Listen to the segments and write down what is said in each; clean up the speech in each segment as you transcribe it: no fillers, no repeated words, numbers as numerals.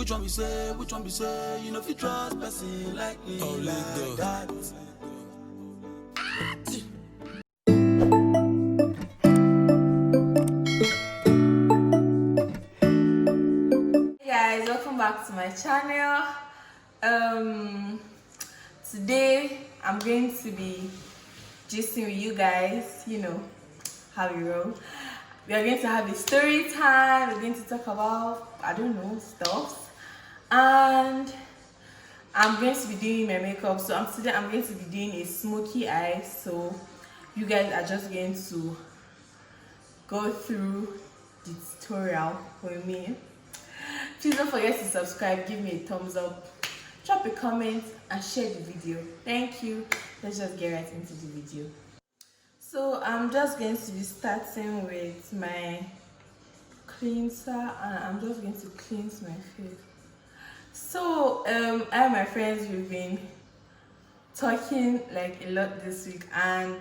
Which one we say, you know if you trust person like me. Oh, like that. Hey guys, welcome back to my channel. Today I'm going to be gisting with you guys, you know how we roll. We are going to have a story time. We're going to talk about, I don't know, stuff, and I'm going to be doing my makeup. So today I'm going to be doing a smoky eye, so you guys are just going to go through the tutorial with me. Please don't forget to subscribe, give me a thumbs up, drop a comment and share the video. Thank you. Let's just get right into the video. So I'm just going to be starting with my cleanser, and I'm just going to cleanse my face. So I and my friends, we've been talking like a lot this week, and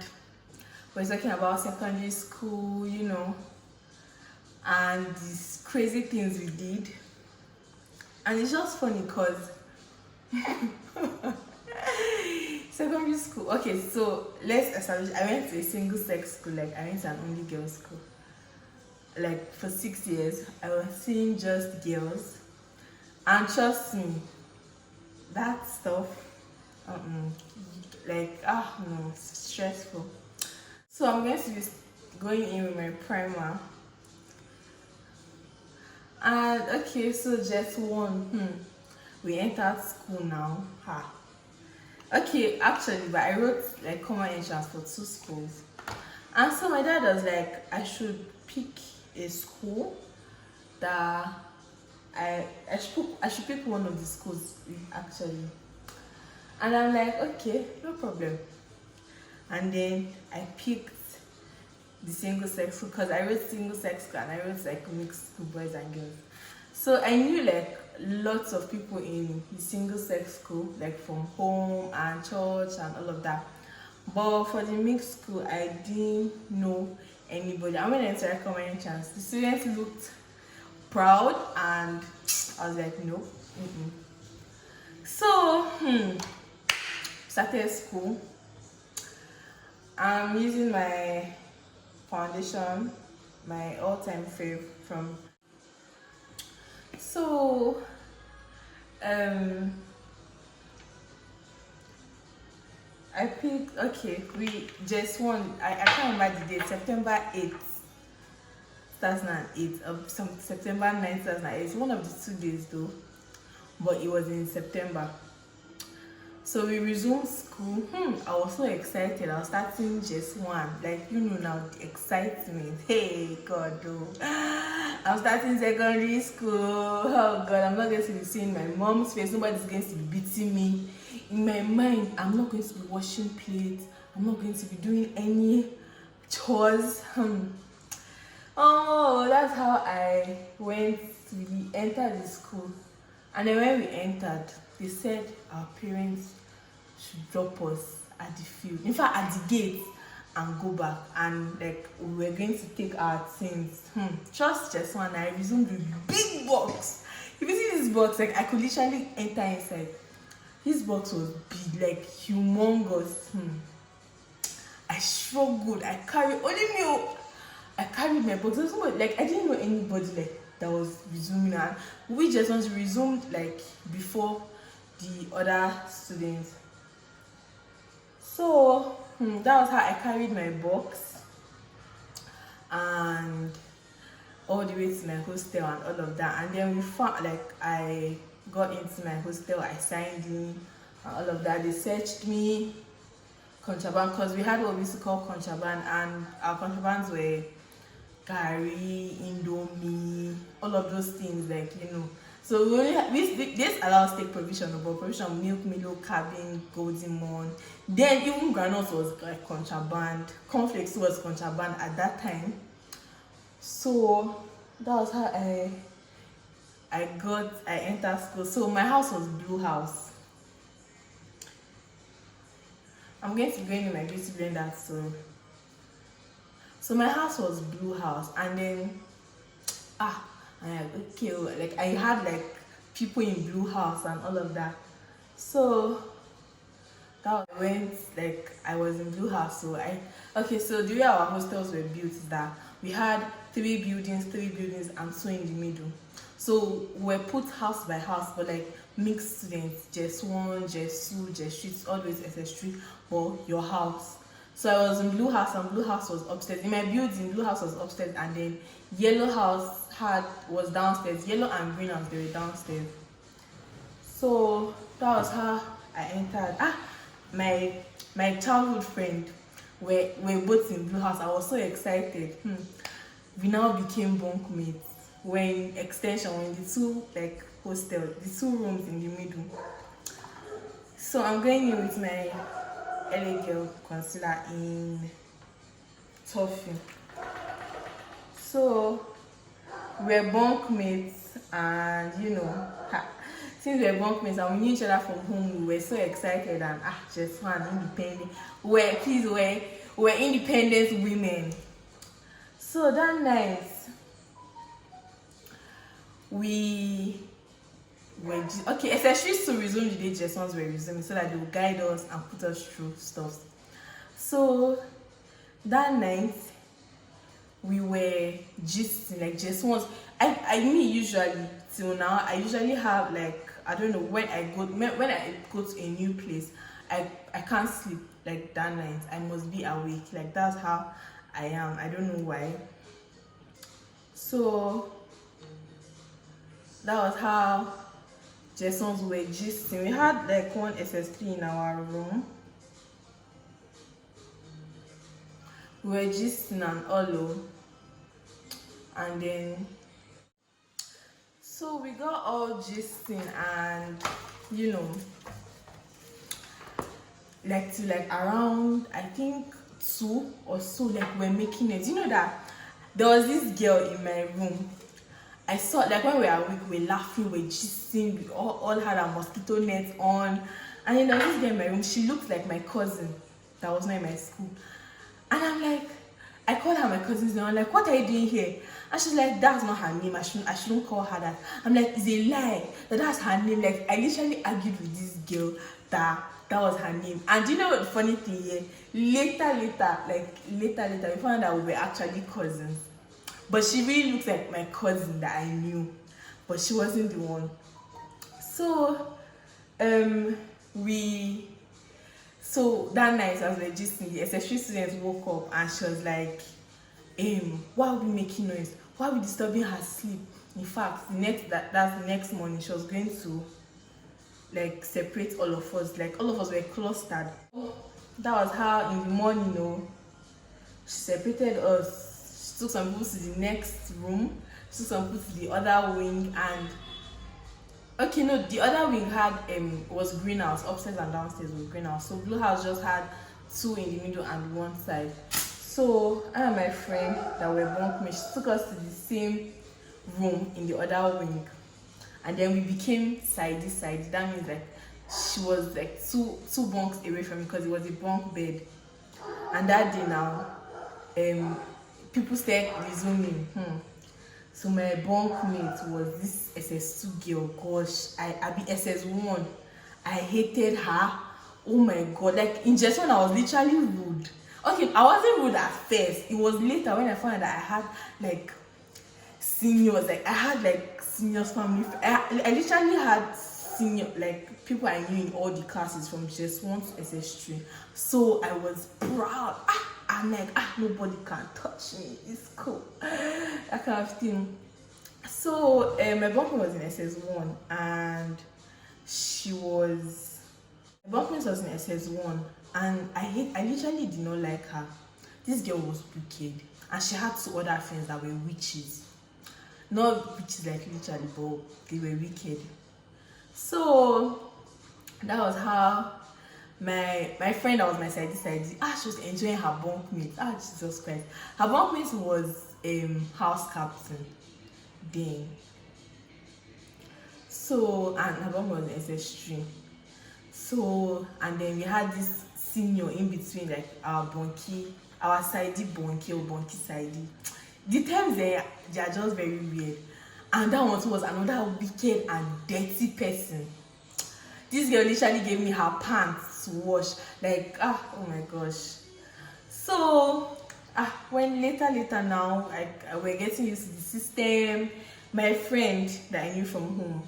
we're talking about secondary school, you know, and these crazy things we did. And it's just funny because secondary school. Okay, so let's establish. I went to a single sex school, like I went to an only girls school. Like for 6 years, I was seeing just girls, and trust me, that stuff, no, it's stressful. So I'm going to be going in with my primer. And okay, so just one. We entered school now. Okay, actually, but I wrote like common entrance for 2 schools, and so my dad was like, I should pick a school that I should pick one of the schools actually, and I'm like, okay, no problem. And then I picked the single sex school because I wrote single sex school and I wrote like mixed school, boys and girls. So I knew like lots of people in the single sex school, like from home and church and all of that. But for the mixed school, I didn't know anybody. I went into a common entrance. The students looked proud, and I was like, no. So started school. I'm using my foundation, my all-time fave from. So I picked, okay, we just won. I can't remember the date, September 8th, 2008, September 9th, 2008. It's one of the 2 days though, but it was in September. So we resumed school. I was so excited. I was starting just one, like, you know, now the excitement. Hey God, oh. I'm starting secondary school. Oh God, I'm not going to be seeing my mom's face. Nobody's going to be beating me. In my mind, I'm not going to be washing plates. I'm not going to be doing any chores. Oh, that's how I went. We entered the school, and then when we entered, they said our parents should drop us at the field, in fact at the gate, and go back, and like we were going to take our things. Just one, I resumed with big box. If you see this box, like I could literally enter inside. This box was big, like humongous. I struggled. I carried my box. Like I didn't know anybody like that was resuming, and we just want to resume like before the other students. So that was how I carried my box and all the way to my hostel and all of that. And then we found, like, I got into my hostel, I signed in and all of that. They searched me, contraband, because we had what we used to call contraband, and our contrabands were curry, indomie, all of those things, like, you know. So this allows take provision, but provision milk, Milo, cabin, golden moon. Then even granules was like contraband, cornflakes was contraband at that time. So that was how I entered school. So my house was blue house. I'm going to be going in my beauty blender. So my house was blue house, and then okay, like I had like people in Blue House and all of that. So that was when like I was in Blue House. So so the way our hostels were built is that we had three buildings and two in the middle. So we're put house by house, but like mixed students, just one, just two, just streets, always SS3 for your house. So I was in Blue House and Blue House was upstairs. In my building, Blue House was upstairs and then Yellow House was downstairs. Yellow and Green House, they were downstairs. So that was how I entered. My childhood friend, we're both in Blue House. I was so excited. We now became bunkmates. When extension, when the two like hostel, the two rooms in the middle. So I'm going in with my LA Girl concealer in Toffee. So we're bunkmates, and since we're bunkmates and we knew each other from home, we were so excited and just fun, independent. We're independent women. So that night we were essentially to resume the day just once we're resuming so that they will guide us and put us through stuff. So that night we were just once. I mean, usually till now I usually have like, I don't know, when I go to a new place, I can't sleep like that night. I must be awake. Like that's how I am. I don't know why. So that was how Jasons were gisting. We had like one SS3 in our room. We were gisting and all, and then so we got all gisting and like around I think 2 or so, like we're making it. You know that there was this girl in my room. I saw, like when we were awake, we were laughing, we were gisting, we all had our mosquito nets on. And then there was this girl in my room. She looked like my cousin that was not in my school. And I'm like, I called her my cousin's name. I'm like, what are you doing here? And she's like, that's not her name. I shouldn't call her that. I'm like, it's a lie that's her name. Like I literally argued with this girl that was her name. And you know what the funny thing here? Later, we found out we were actually cousins. But she really looks like my cousin that I knew, but she wasn't the one. So that night as we were gisting, the SS3 students woke up and she was like, why are we making noise? Why are we disturbing her sleep? In fact, that's the next morning, she was going to like separate all of us. Like all of us were clustered. That was how in the morning, she separated us. She took some people to the next room. She took some people to the other wing, and the other wing had was Green House. Upstairs and downstairs was Green House. So Blue House just had 2 in the middle and one side. So I and my friend that were bunkmates, she took us to the same room in the other wing, and then we became sidey. That means like she was like two bunks away from me because it was a bunk bed. And that day now, people started resuming. So my bunkmate was this SS2 girl. Gosh, I be SS1. I hated her. Oh my god. Like in just when I was literally rude. Okay, I wasn't rude at first. It was later when I found out that I had like seniors. Like I had like seniors family. I literally had senior, like people I knew in all the classes from just 1 to SS3. So I was proud. I'm like, nobody can touch me. It's cool. That kind of thing. So my bunkmate was in SS1 and my bunkmate was in SS1 and I literally did not like her. This girl was wicked and she had 2 other friends that were witches. Not witches like literally, but they were wicked. So that was how my friend that was my sidey, she was enjoying her bunkmate. Jesus Christ. Her bunkmate was house captain then. So, and her bunkmate was in SS3. So, and then we had this senior in between, like our sidey bunkie or bunkie sidey. The terms they are just very weird. And that one was another wicked and dirty person. This girl literally gave me her pants to wash. Like, oh my gosh. So when later now, we're getting used to the system. My friend that I knew from home,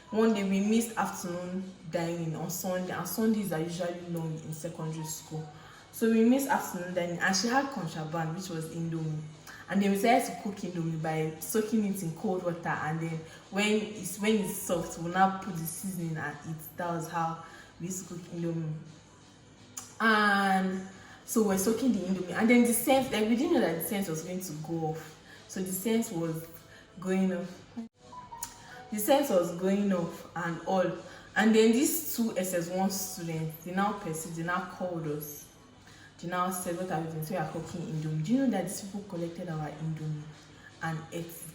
one day we missed afternoon dining on Sunday, and Sundays are usually long in secondary school. So we missed afternoon dining, and she had contraband, which was indomie. And then we decided to cook indomie by soaking it in cold water, and then when it's soft, we'll now put the seasoning and eat. That was how we used to cook indomie. And so we're soaking the indomie, and then the scent, like we didn't know that the scent was going to go off. So the scent was going off. The scent was going off and all. And then these two SS1 students, they now perceived, they now called us. They now said, what are we doing? So we are cooking indomie. Do you know that these people collected our indomie and ate it?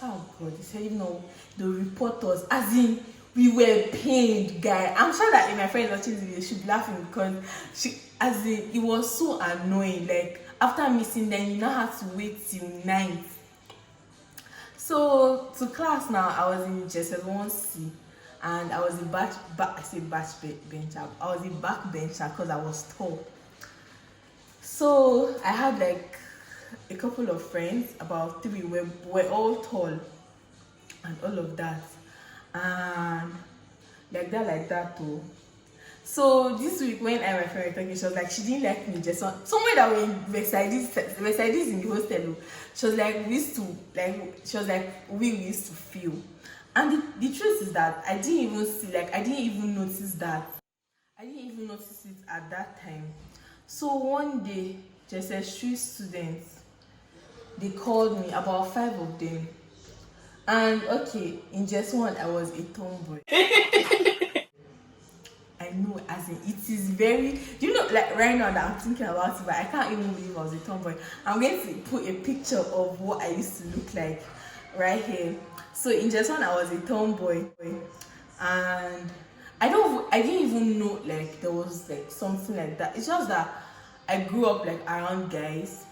Oh God, they said, you know, they'll report us. As in, we were pained, guy. I'm sure that if my friend watching this video, she'll be laughing because it was so annoying. Like, after missing them, you now have to wait till 9. So to class now, I was in JS1C, and I was a backbencher. I was a backbencher because I was tall. So I had like a couple of friends, about 3. We're all tall and all of that, and like that too. So this week when I and my friend were talking, she was like, she didn't like me just on somewhere that we're in Versailles in the hostel. She was like, we used to feel. And the truth is that I didn't even notice that. I didn't even notice it at that time. So one day, just as 3 students, they called me, about 5 of them. And okay, in just one, I was a tomboy. I know, as in, it is very, you know, like right now that I'm thinking about it, but I can't even believe I was a tomboy. I'm going to put a picture of what I used to look like right here. So in just one, I was a tomboy, and I didn't even know like there was like something like that. It's just that I grew up like around guys,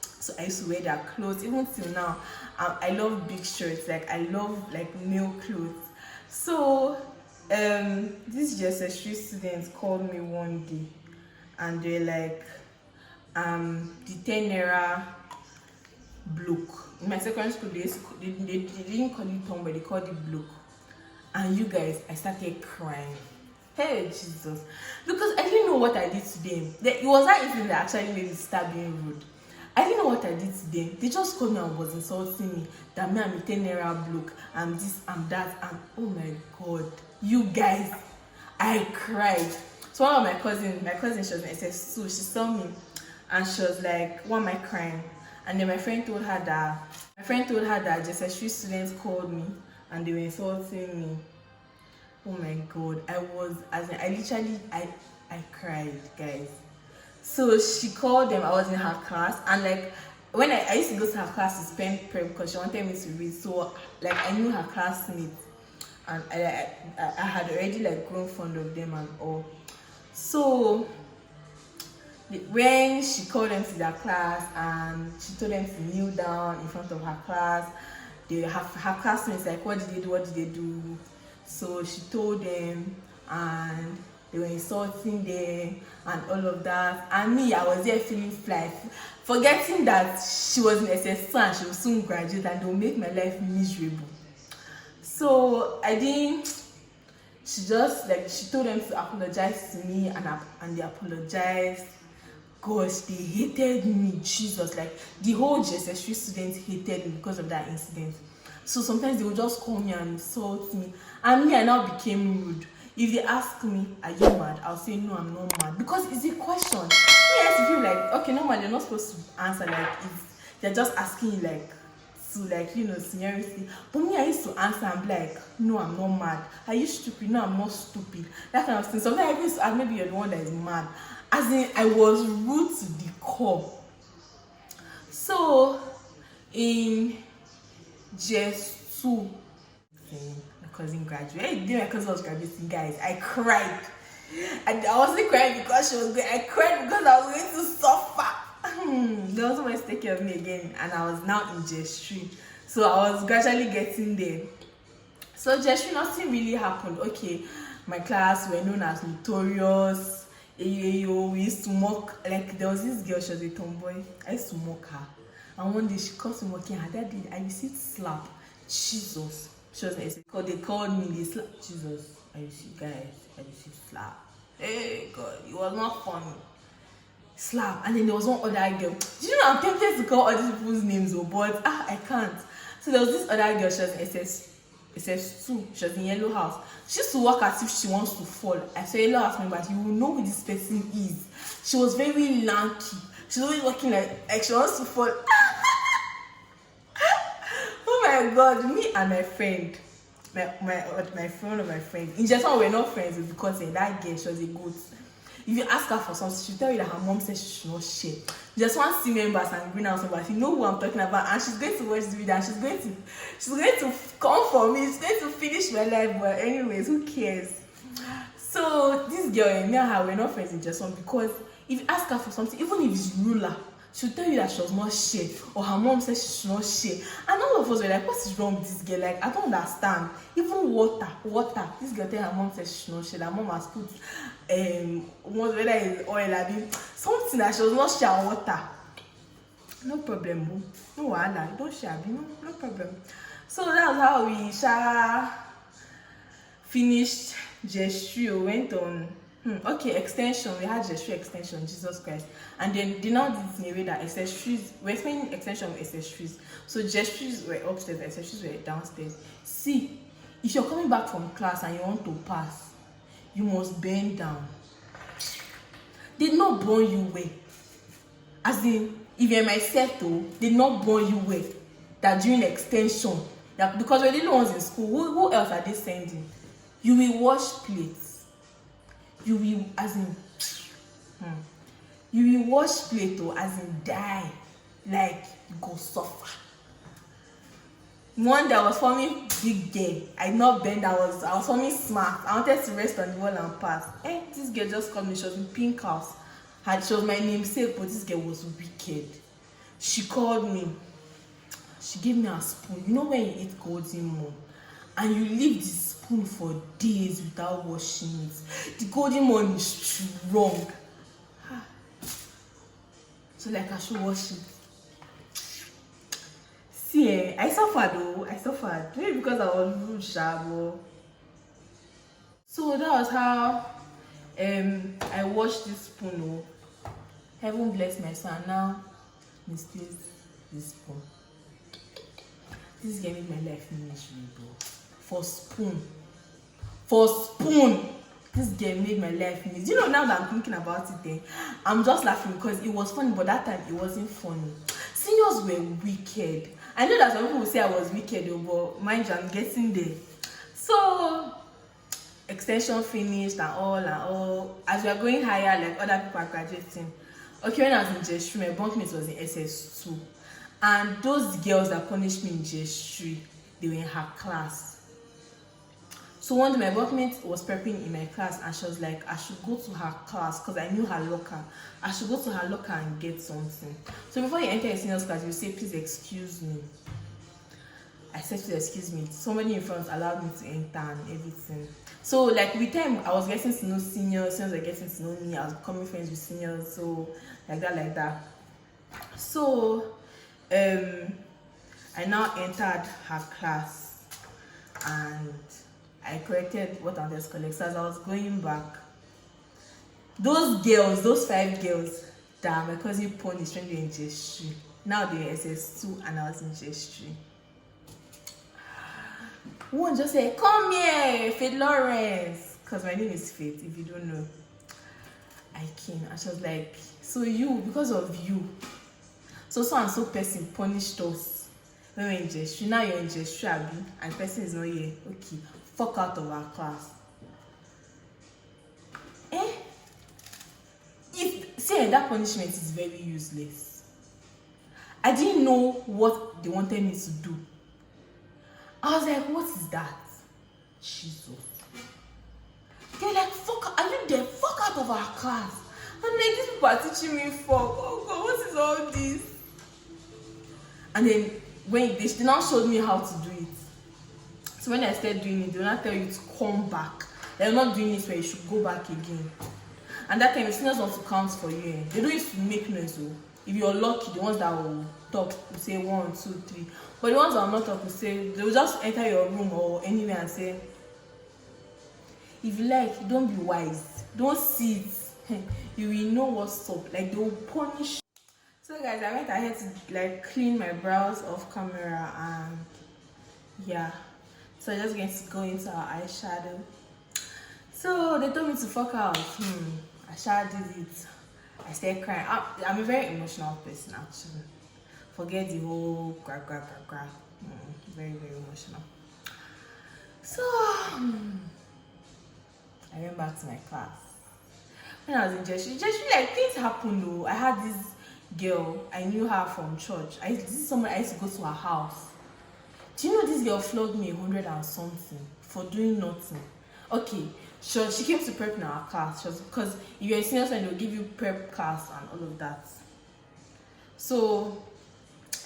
so I used to wear their clothes. Even till now, I love big shirts. Like I love like male clothes. So these JS3 students called me one day, and they're like, the 10 naira bloke. In my secondary school, they didn't call it tomboy, they called it bloke. And you guys, I started crying. Hey Jesus, because I didn't know what I did to them. It was that evening that actually made me start being rude. I didn't know what I did to them. They just called me and was insulting me. That me, I'm a 10 naira bloke, I'm this, I'm that, and oh my God, you guys, I cried. So one of my cousin, she was in SS2, she saw me and she was like, why am I crying? And then my friend told her that just a few students called me and they were insulting me. Oh my God, I cried, guys. So she called them. I was in her class, and like when I used to go to her class to spend prep because she wanted me to read. So like I knew her classmates, and I had already like grown fond of them and all. So when she called them to their class and she told them to kneel down in front of her class, her classmates like, what did they do? So she told them, and they were insulting them and all of that. And me, I was there feeling fly, forgetting that she was in SS2 and she will soon graduate and they will make my life miserable. So she told them to apologize to me, and they apologized. Gosh, they hated me, Jesus. Like the whole JS3 students hated me because of that incident. So sometimes they would just call me and insult me, and me, I now became rude. If they ask me, are you mad? I'll say, no, I'm not mad, because it's a question. Me, I feel like, okay, no, man, you're not supposed to answer like if they're just asking you like to like, you know, seniority. But me, I used to answer and be like, no, I'm not mad. Are you stupid? No, I'm not stupid. That kind of thing. Sometimes I used to ask, maybe you're the one that is mad. As in, I was rude to the core. So in just 2, my cousin graduated. My cousin was graduating, guys. I cried. And I wasn't crying because she was going. I cried because I was going to suffer. They also went to take care of me again, and I was now in just 3. So I was gradually getting there. So just nothing really happened. Okay, my class were known as notorious. Ayo, we used to mock, like there was this girl, she was a tomboy. I used to mock her. And one day she caught me mocking her. That day I received slap. Jesus. She was they called me, they slapped. Jesus. I received slap. Hey God, it was not funny. Slap. And then there was one other girl. Do you know I'm tempted to call all these people's names, but I can't. So there was this other girl, she was in SS2, she was in Yellow House. She used to walk as if she wants to fall. I saw Yellow House member, you will know who this person is. She was very lanky. She's always walking like she wants to fall. Oh my God, me and my friend, my friend, in general we're not friends because that girl, she was a goat. If you ask her for something, she'll tell you that her mom says she should not share. Just one C members and Green House members, you know who I'm talking about, and she's going to watch the video and she's going to come for me. She's going to finish my life. But anyways, who cares? So this girl, me and her, we're not friends in just one because if you ask her for something, even if it's ruler, she'll tell you that she does not share, or her mom says she should not share. And all of us were like, what is wrong with this girl? Like, I don't understand. Even water. This girl tell her mom says she should not share. Her mom has put whether it's oil or something that she does not share water. No problem, no wahala. Don't share, no problem. So that was how we finished gestural, went on. Okay, extension. We had gestural extension, Jesus Christ. And then they now did it in a way that accessories, we're explaining extension with accessories. So gestures were upstairs, accessories were downstairs. See, if you're coming back from class and you want to pass, you must bend down. They did not burn you well. As in, if you're my set though, they did not burn you well. That during extension, that because we're the only ones in school, who else are they sending? You will wash plates. You will, you will wash plate or as in die, like you go suffer. One that was forming big girl, I did not bend. I was forming smart. I wanted to rest on the wall and pass. This girl just called me. She was in pink house. She was my namesake, but this girl was wicked. She called me. She gave me a spoon. You know when you eat golden moon and you leave the spoon for days without washing it, the golden one is strong. So like I should wash it. See, I suffered though. Maybe because I was rude, sharp. So that was how I washed this spoon. Heaven bless my son. Now misplace this spoon. This girl made my life miserable. For spoon. This girl made my life miserable. You know, now that I'm thinking about it, I'm just laughing because it was funny, but that time it wasn't funny. Seniors were wicked. I know that some people will say I was wicked, but mind you, I'm getting there. So extension finished and all. As we are going higher, like other people are graduating. Okay, when I was in gestury, my bunkmate was in SS2. And those girls that punished me in gestury, they were in her class. So one day my bunkmate was prepping in my class and she was like, I should go to her class because I knew her locker. I should go to her locker and get something. So before you enter a senior's class, you say, please excuse me. I said, please excuse me. Somebody in front allowed me to enter and everything. So like with time, I was getting to know seniors were getting to know me. I was becoming friends with seniors. So like that. So I now entered her class and I corrected what I was collecting. So as I was going back, those 5 girls that my cousin punished when they were in gestury, now they're in SS2 and I was in gestury. One just said, come here, Faith Lawrence, because my name is Faith, if you don't know. I came and she was like, so you, because of you, so and so person punished us when we're in gestury. Now you're in gestury, and the person is not here. Okay, fuck out of our class. That punishment is very useless. I didn't know what they wanted me to do. I was like, what is that? Jesus. They're like, fuck, are you there? Fuck out of our class. I'm like, these people are teaching me fuck. Oh God, what is all this? And then when they now showed me how to do it. So when I started doing it, they will not tell you to come back. They're not doing this where you should go back again. And that time, the seniors want to count for you. They don't used to make noise. So if you're lucky, the ones that will talk will say 1, 2, 3. But the ones that will not talk will say, they will just enter your room or anywhere and say, if you like, don't be wise. Don't see it. You will know what's up. Like, they will punish. So guys, I went ahead to like clean my brows off camera, and yeah. So I'm just going to go into our eyeshadow. So they told me to fuck out. I sure did it. I started crying. I'm a very emotional person actually. Forget the whole gra. Very, very emotional. So I went back to my class. When I was in Jesu, like things happened though. I had this girl, I knew her from church. This is someone I used to go to her house. Do you know this girl flogged me 100 and something for doing nothing? Okay, sure, she came to prep in our class. Because if you're a senior student, they'll give you prep class and all of that. So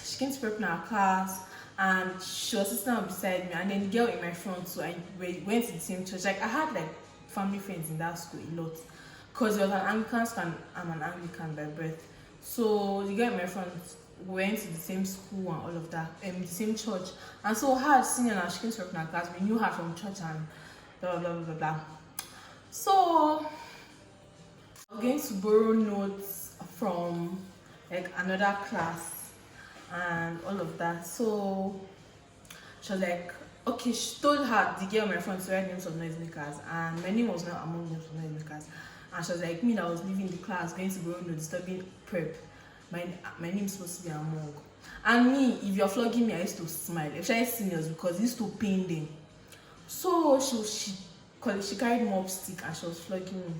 she came to prep in our class, and she was sitting down beside me, and then the girl in my front. So we went to the same church. Like I had like family friends in that school a lot, because there was an Anglican school and I'm an Anglican by birth. So the girl in my front, we went to the same school and all of that, the same church. And so her senior, now she came to prep in our class. We knew her from church and blah blah blah blah. So I'm going to borrow notes from like another class and all of that. So she was like, okay, she told her the girl in my front to write names of noisemakers, and my name was not among names of noisemakers. And she was like, me that was leaving the class, going to borrow notes, disturbing prep. My name is supposed to be among. And me, if you're flogging me, I used to smile, especially seniors, because it used to pain them. So she carried mop stick and she was flogging me.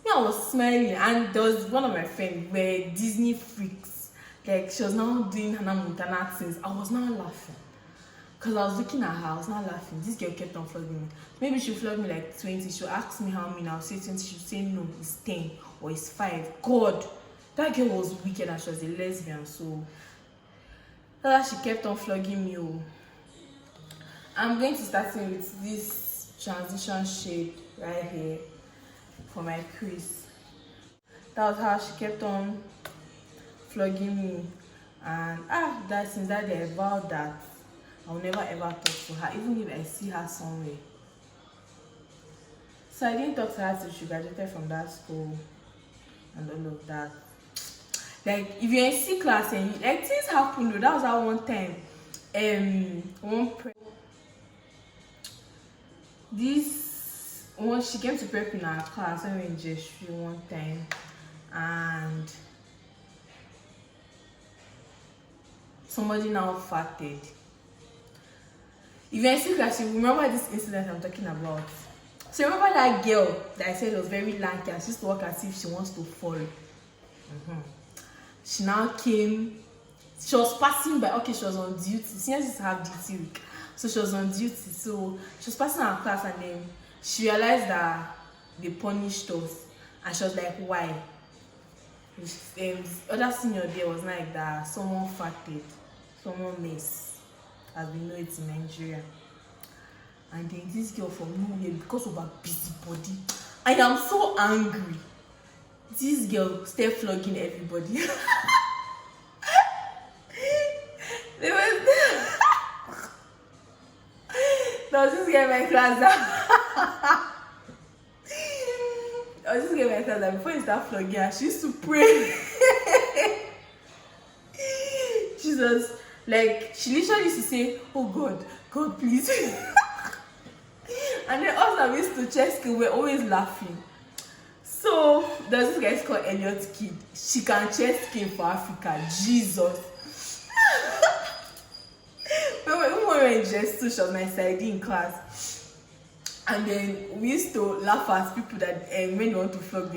Me, I was smiling, and there was one of my friends were Disney freaks. Like she was now doing Hannah Montana things. I was now laughing. Because I was looking at her, I was not laughing. This girl kept on flogging me. Maybe she'll flog me like 20. She'll ask me how many. I'll say 20. She'll say no, it's 10 or it's 5. God, that girl was wicked and she was a lesbian. So she kept on flogging me. I'm going to start with this transition shade right here for my crease. That was how she kept on flogging me. And since that day I vowed that I'll never ever talk to her, even if I see her somewhere. So I didn't talk to her till she graduated from that school and all of that. Like if you're in C class and like things happen though. That was how one time she came to prep in our class when we were in Jesu one time, and somebody now farted. If you're in C class, you remember this incident I'm talking about. So remember that girl that I said was very lanky and she used to walk as if she wants to fall. She now came. She was passing by. Okay, she was on duty. Seniors used to have duty week, so she was on duty. So she was passing our class, and then she realized that they punished us, and she was like, "Why?" The other senior there was like that someone farted, someone missed, as we know it in Nigeria. And then this girl from nowhere, because of her busybody, I am so angry. This girl started flogging everybody. There was this girl in my class that before you start flogging her, she used to pray. Jesus, like she literally used to say, "Oh God, God please." And then us that we used to chest kill, we're always laughing. So there's this guy called Elliot Kid. She can chest kill for Africa. Jesus. When we were in Jesu, she was my side in class. And then we used to laugh at people that when they want to flog,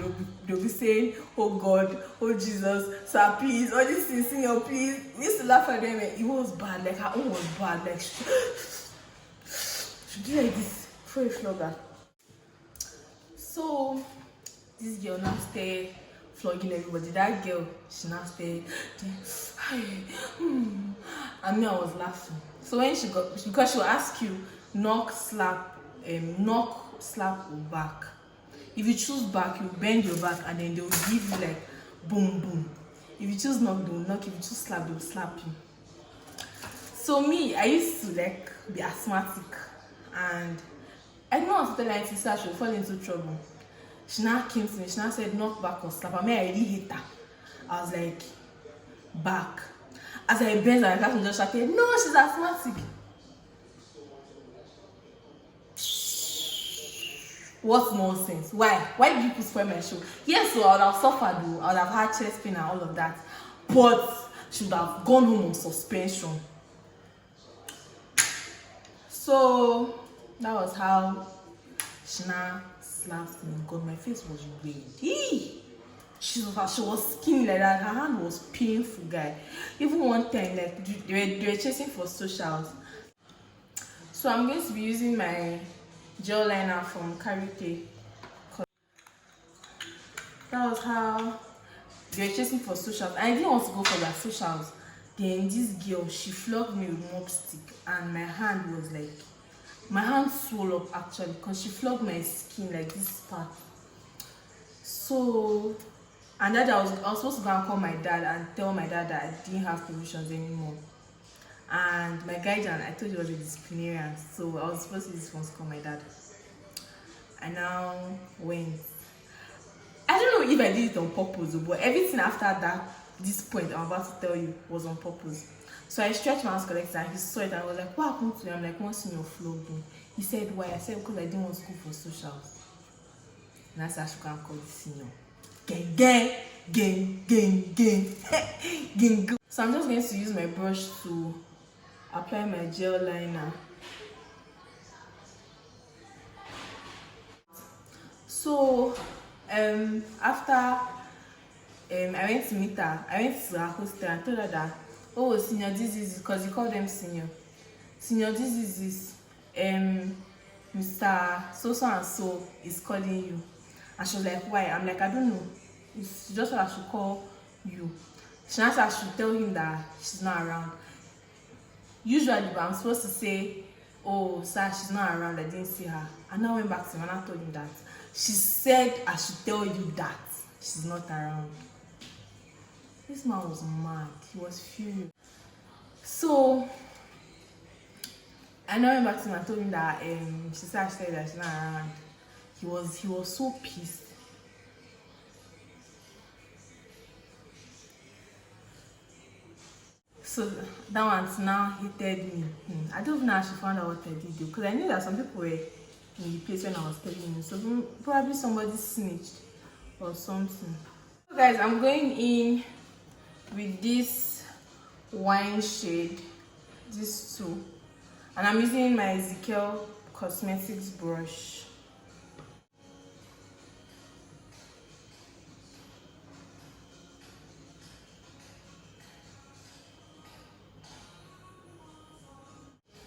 they'll be saying, "Oh God, oh Jesus, sir, please, all this thing, senior, please." We used to laugh at them, and it was bad. Like her own was bad. Like she do like this before you flog her. So this girl now started flogging everybody. That girl, she now started, and me, I was laughing. So when she got, because she will ask you knock, slap, slap or back. If you choose back, you bend your back, and then they will give you like boom boom. If you choose knock, they will knock. If you choose slap, they will slap you. So me, I used to like be asthmatic, and I didn't want to tell her anything, so I should fall into trouble. She now came to me. She now said knock back or slap. I mean, I really hate her. I was like, back. As I bent, my classmate just shouted, no, she's asthmatic. What nonsense? Why did you people spoil my show? Yes, so I would have suffered though. I would have had chest pain and all of that, but she would have gone home on suspension. So that was how she now slapped me. God, my face was red. She was skinny like that. Her hand was painful, guy. Even one time, like they were chasing for socials. So I'm going to be using my gel liner from Karite. That was how they were chasing for socials. I didn't want to go for their socials. Then this girl, she flogged me with mop stick, and my hand was like, my hand swelled up actually, because she flogged my skin like this part. So, and that I was supposed to go and call my dad and tell my dad that I didn't have provisions anymore. And my guardian, I told you, was a disciplinarian, so I was supposed to use this one to call my dad. I now went. I don't know if I did it on purpose, but everything after this point I'm about to tell you was on purpose. So I stretched my house collector, and he saw it, and I was like, what happened to you? I'm like, what's in your flow doing? He said, why? I said, because I didn't want to go for socials. And I said, I should go and call the senior. Gang. So I'm just going to use my brush to apply my gel liner. So after I went to meet her, I went to her hostel and told her that, oh, senior, this is, because you call them senior, this is Mr. So and so is calling you. And she was like, why? I'm like, I don't know, it's just what I should call you. She asked I should tell him that she's not around. Usually, but I'm supposed to say, oh, sir, she's not around, I didn't see her. And I went back to him and I told him that she said I should tell you that she's not around. This man was mad. He was furious. So I now went back to him and told him that she said that she's not around. He was so pissed. So that one now hated me. I don't know how she found out what I did, because I knew that some people were in the place when I was telling you. So probably somebody snitched or something. So guys, I'm going in with this wine shade, this two, and I'm using my Ezekiel Cosmetics brush.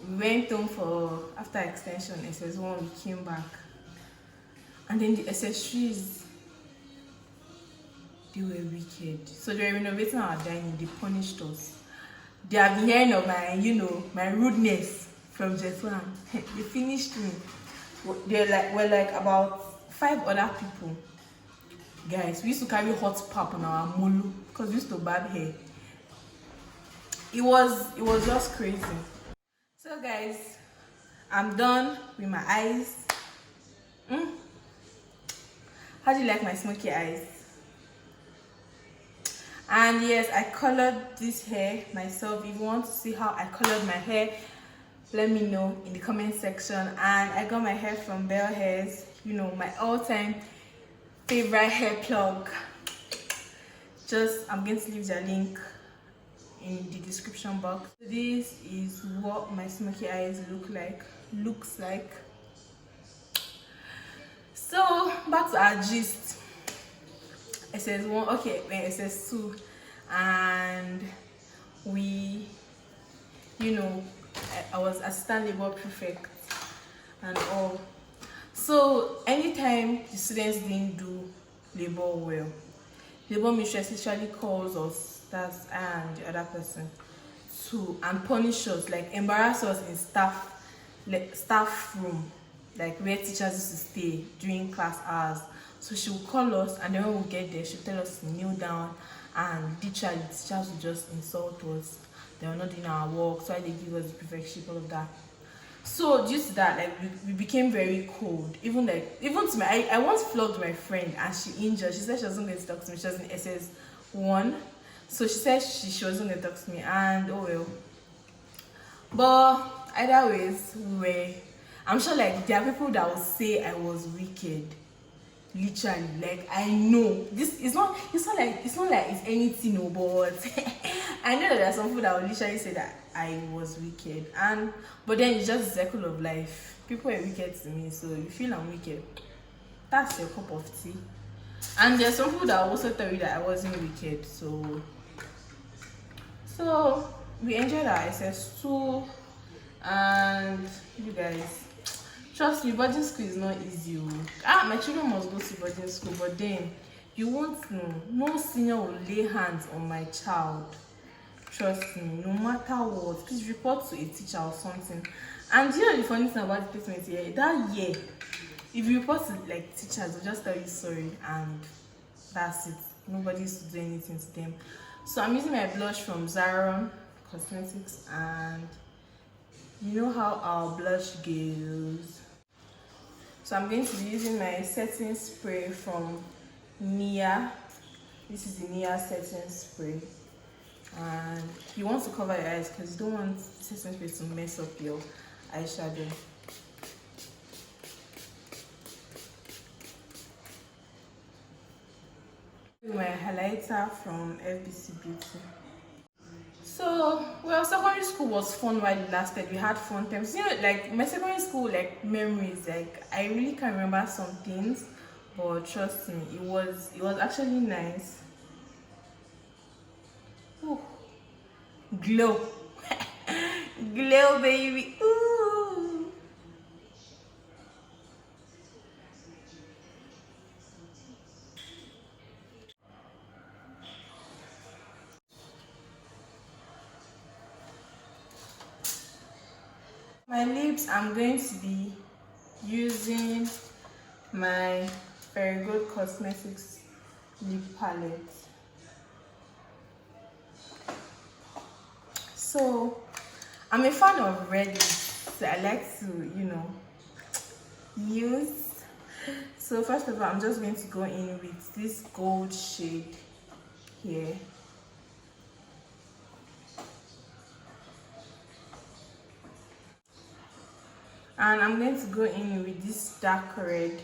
We went home for after extension SS1. We came back, and then the SS3s, they were wicked. So they were renovating our dining. They punished us. They have been hearing of my, my rudeness from J1. They finished me. We're like about 5 other people. Guys, we used to carry hot pap on our mulu because we used to barb hair. It was just crazy. So guys, I'm done with my eyes. How do you like my smoky eyes? And yes, I colored this hair myself. If you want to see how I colored my hair, let me know in the comment section. And I got my hair from Bell Hairs, my all-time favorite hair plug. I'm going to leave the link in the description box. This is what my smoky eyes looks like. So back to our gist. SS1, okay, SS2, and we, I was assistant labor prefect and all. So anytime the students didn't do labor well, labor mistress usually calls us, that's I and the other person, to and punish us, like embarrass us in staff room, like where teachers used to stay during class hours. So she would call us, and then when we get there, she would tell us to kneel down, and literally the teachers would just insult us. They were not doing our work, so they give us the prefectship, all of that. So due to that, like we became very cold. Even to my, I once flogged my friend and she injured. She said she wasn't going to talk to me. She was in SS1, so she said she wasn't going to talk to me, and oh well. But either ways, I'm sure like there are people that will say I was wicked. Literally, like I know this is not. It's not like it's anything, no. But I know that there are some people that will literally say that I was wicked, but then it's just a circle of life. People are wicked to me, so you feel I'm wicked. That's your cup of tea. And there's some people that will also tell you that I wasn't wicked. So we enjoyed our SS2, and you guys. Trust me, boarding school is not easy. My children must go to boarding school, but then you won't know. No senior will lay hands on my child. Trust me, no matter what. Please report to a teacher or something. And you know the funny thing about the placement here? That year, if you report to like teachers, they'll just tell you sorry, and that's it. Nobody used to do anything to them. So I'm using my blush from Zara Cosmetics, and you know how our blush goes. So I'm going to be using my setting spray from Nia. This is the Nia setting spray. And you want to cover your eyes because you don't want setting spray to mess up your eyeshadow. My highlighter from FBC Beauty. So, well, secondary school was fun while it lasted. We had fun times. You know, like my secondary school, like memories. Like I really can't remember some things, but trust me, it was actually nice. Ooh. Glow, glow, baby. Ooh. My lips, I'm going to be using my Very Good Cosmetics lip palette. So I'm a fan of red lips, so I like to, use. So first of all, I'm just going to go in with this gold shade here. And I'm going to go in with this dark red.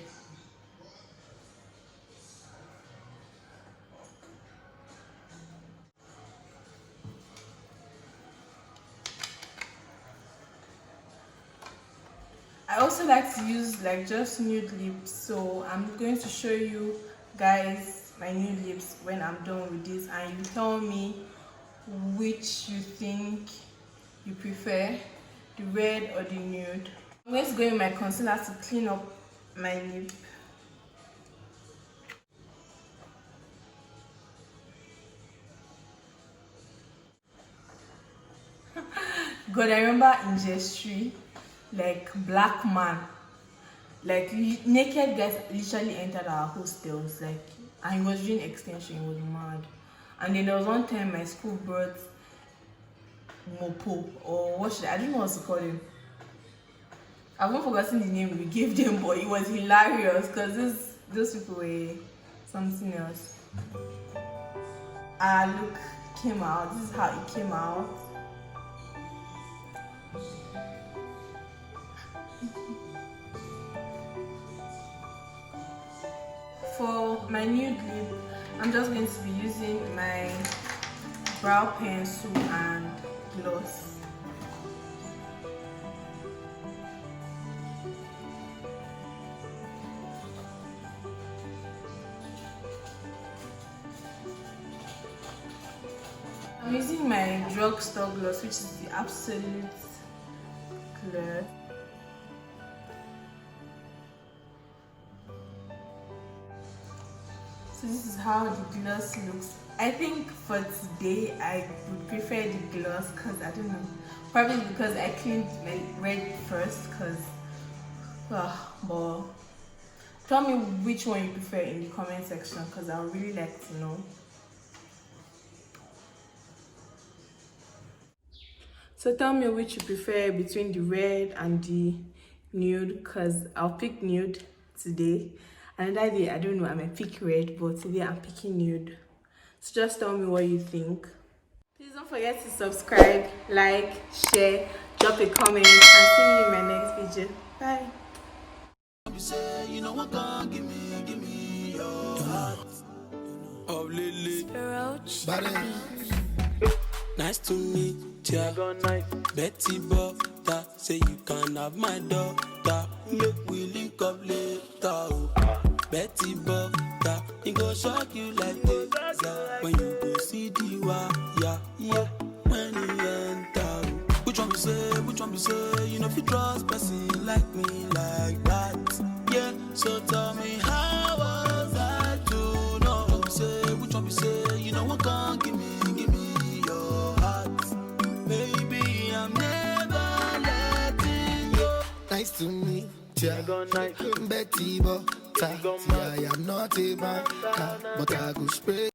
I also like to use like just nude lips, so I'm going to show you guys my nude lips when I'm done with this, and you tell me which you think you prefer, the red or the nude. I'm going to go in my concealer to clean up my lip. God, I remember in J3, like black man, like naked guys literally entered our hostels, like, and he was doing extension. He was mad. And then there was one time my school brought Mopo, or what I don't know what to call him. I've not forgotten the name we gave them, but it was hilarious because those people were something else. Our look came out. This is how it came out. For my nude lip, I'm just going to be using my brow pencil and gloss. I'm using my drugstore gloss, which is the Absolute Clear. So this is how the gloss looks I think for today I would prefer the gloss because I don't know. Probably because I cleaned my red first because but tell me which one you prefer in the comment section because I would really like to know. So tell me which you prefer between the red and the nude because I'll pick nude today. Another day I don't know, I might pick red, but today I'm picking nude. So just tell me what you think. Please don't forget to subscribe, like, share, drop a comment, and see you in my next video. Bye. You know what, give me your heart. Oh, Lily. Nice to meet ya. Betty Butter, say you can have my daughter. Make we link up later. Oh. Betty Butter, it go shock you like this. When you go see the wire, yeah. When you enter, which one be say? You know if you trust person like me like that, yeah. So tell me how was I to know? Which one be say? You know what can't give me your heart, baby. I'm never letting you. Nice to meet ya, Betty Butter. See, I am not a banker, but I go spray